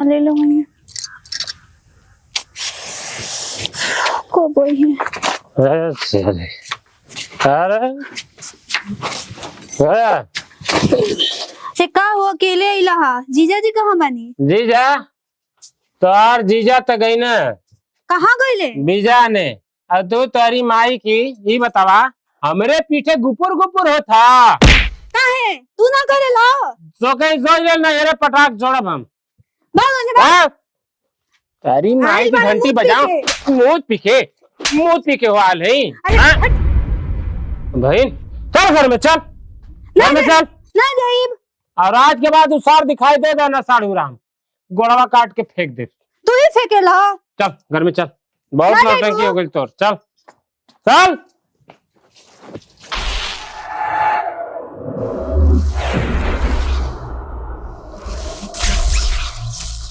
ले लो वहीं को बोई है। अरे अरे से का हो अकेले इलाहा जीजा जी कहाँ बानी? जीजा तोर जीजा तो गई ना कहाँ गईले? बीजा ने और तू तारी माई की ये बतावा हमरे पीछे गुपुर गुपुर होता काहे तू ना करे ला तो कहीं सोच ले ना येरे पटाख छोड़ब हम भाग तारी माई की घंटी बजाओ मुंह पीके वाल है भाई चल घर में चल घर में चल ना जाइब और आज के बाद उसार दिखाई देगा ना साढ़ू राम गोड़वा काट के फेंक दे तू ही फेंकेला। चल घर में चल बहुत नौटंकी हो गई तोर चल चल